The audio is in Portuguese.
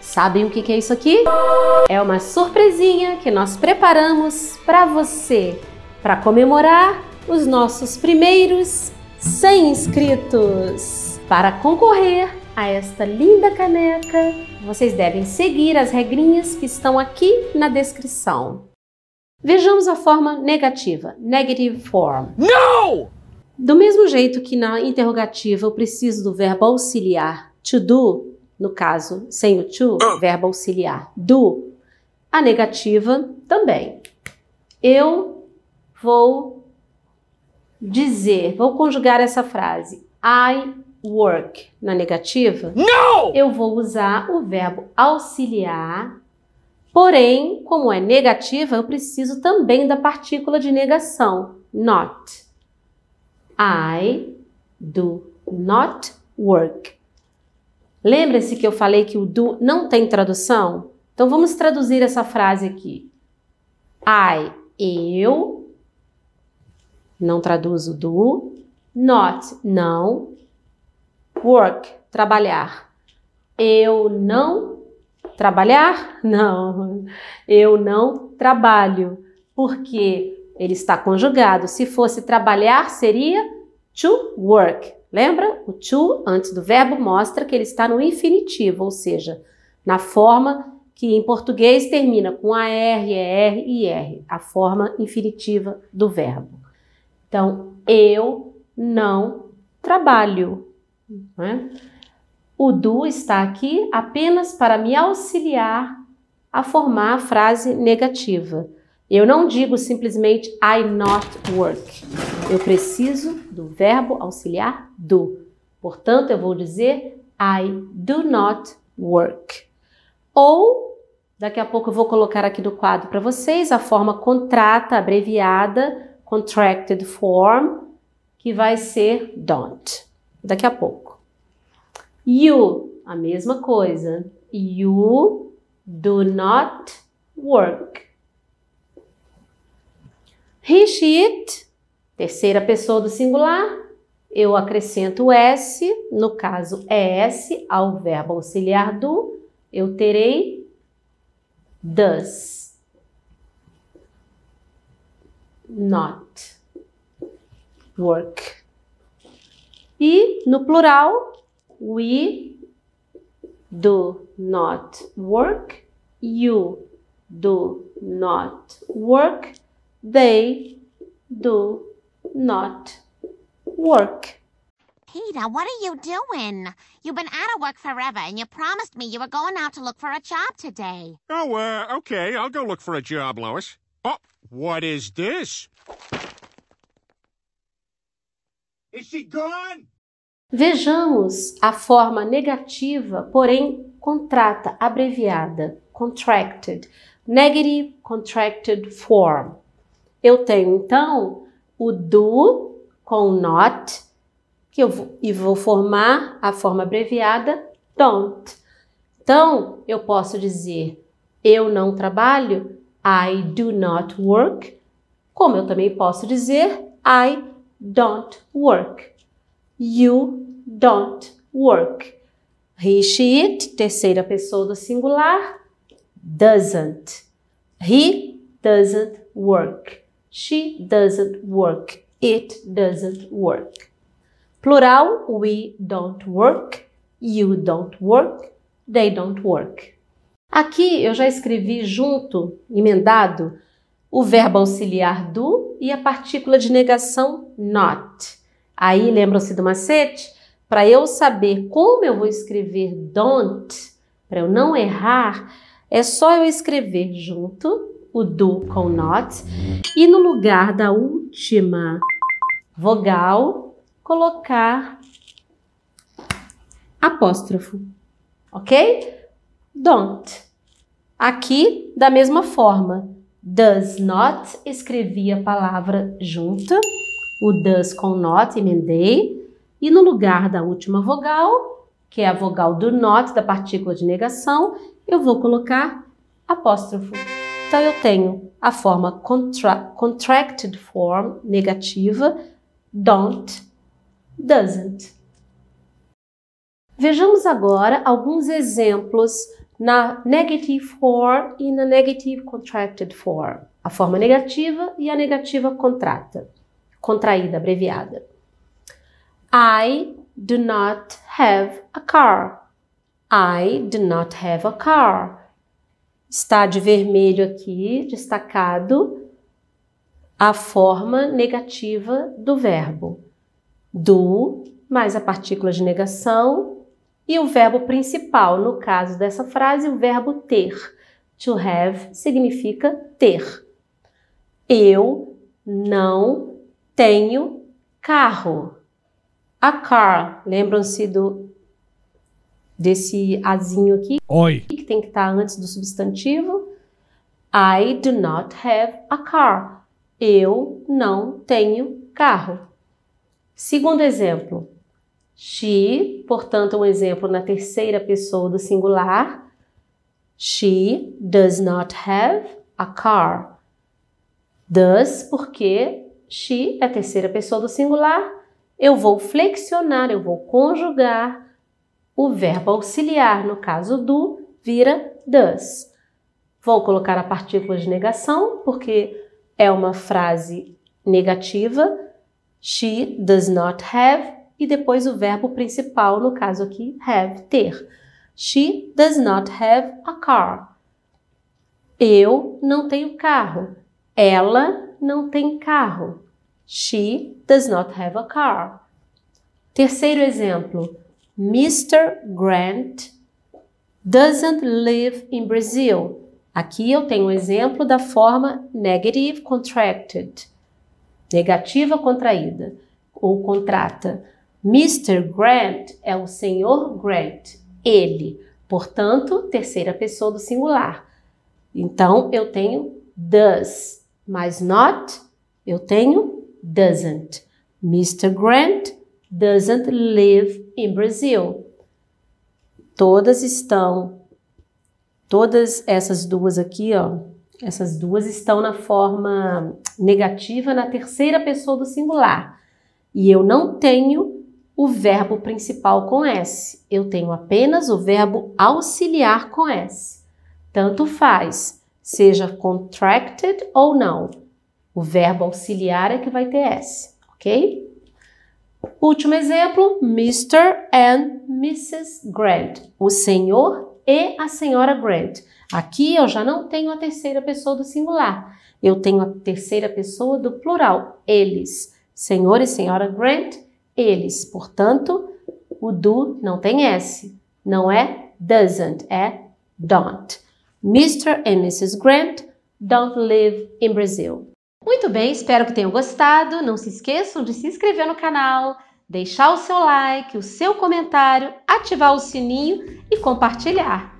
Sabem o que é isso aqui? É uma surpresinha que nós preparamos para você, para comemorar os nossos primeiros 100 inscritos. Para concorrer a esta linda caneca, vocês devem seguir as regrinhas que estão aqui na descrição. Vejamos a forma negativa, negative form. No! Do mesmo jeito que na interrogativa eu preciso do verbo auxiliar to do, no caso, sem o to, verbo auxiliar do, a negativa também. Eu vou dizer, vou conjugar essa frase, I work, na negativa. No! Eu vou usar o verbo auxiliar, porém, como é negativa, eu preciso também da partícula de negação, not. I do not work. Lembra-se que eu falei que o do não tem tradução? Então vamos traduzir essa frase aqui. Eu, não traduzo do, not, não, work, trabalhar. Eu não trabalhar? Não, eu não trabalho, porque ele está conjugado. Se fosse trabalhar, seria to work. Lembra? O to, antes do verbo, mostra que ele está no infinitivo, ou seja, na forma que em português termina com AR, ER e IR, a forma infinitiva do verbo. Então, eu não trabalho. Né? O do está aqui apenas para me auxiliar a formar a frase negativa. Eu não digo simplesmente I not work. Eu preciso do verbo auxiliar do. Portanto, eu vou dizer I do not work. Ou, daqui a pouco eu vou colocar aqui no quadro para vocês a forma contrata, abreviada, contracted form, que vai ser don't. Daqui a pouco. You, a mesma coisa. You do not work. He, she, it, terceira pessoa do singular, eu acrescento o S, no caso ES, ao verbo auxiliar do, eu terei does not work. E no plural, we do not work, you do not work, they do not work. Peter, what are you doing? You've been out of work forever, and you promised me you were going out to look for a job today. Oh, okay. I'll go look for a job, Lois. Oh, what is this? Is she gone? Vejamos a forma negativa, porém contrata, abreviada, contracted, negative contracted form. Eu tenho, então, o do com not, que vou formar a forma abreviada don't. Então, eu posso dizer eu não trabalho, I do not work, como eu também posso dizer I don't work, you don't work. He, she, it, terceira pessoa do singular, doesn't. He doesn't work. She doesn't work. It doesn't work. Plural, we don't work. You don't work. They don't work. Aqui eu já escrevi junto, emendado, o verbo auxiliar do e a partícula de negação not. Aí, lembram-se do macete? Para eu saber como eu vou escrever don't, para eu não errar, é só eu escrever junto o do com not e no lugar da última vogal colocar apóstrofo, ok? Don't. Aqui, da mesma forma, does not, escrevi a palavra junto, o does com not, emendei, e no lugar da última vogal, que é a vogal do not, da partícula de negação, eu vou colocar apóstrofo. Então, eu tenho a forma contracted form, negativa, don't, doesn't. Vejamos agora alguns exemplos na negative form e na negative contracted form. A forma negativa e a negativa contraída, abreviada. I do not have a car. I do not have a car. Está de vermelho aqui, destacado, a forma negativa do verbo. Do, mais a partícula de negação, e o verbo principal, no caso dessa frase, o verbo ter. To have significa ter. Eu não tenho carro. A car, lembram-se desse azinho aqui? Oi. Que tem que estar antes do substantivo. I do not have a car. Eu não tenho carro. Segundo exemplo. She, portanto, um exemplo na terceira pessoa do singular. She does not have a car. Does, porque she é a terceira pessoa do singular. Eu vou flexionar, eu vou conjugar o verbo auxiliar. No caso do, vira does. Vou colocar a partícula de negação, porque é uma frase negativa. She does not have. E depois o verbo principal, no caso aqui, have, ter. She does not have a car. Eu não tenho carro. Ela não tem carro. She does not have a car. Terceiro exemplo. Mr. Grant doesn't live in Brazil. Aqui eu tenho um exemplo da forma negative contracted. Negativa contraída ou contrata. Mr. Grant é o senhor Grant, ele, portanto, terceira pessoa do singular. Então, eu tenho does, mas not, eu tenho doesn't. Mr. Grant doesn't live in Brazil. Todas essas duas aqui, ó, essas duas estão na forma negativa na terceira pessoa do singular. E eu não tenho o verbo principal com S. Eu tenho apenas o verbo auxiliar com S. Tanto faz, seja contracted ou não. O verbo auxiliar é que vai ter S, ok? Último exemplo, Mr. and Mrs. Grant. O senhor e a senhora Grant. Aqui eu já não tenho a terceira pessoa do singular. Eu tenho a terceira pessoa do plural, eles. Senhor e senhora Grant, eles. Portanto, o do não tem S. Não é doesn't, é don't. Mr. and Mrs. Grant don't live in Brazil. Muito bem, espero que tenham gostado. Não se esqueçam de se inscrever no canal, deixar o seu like, o seu comentário, ativar o sininho e compartilhar.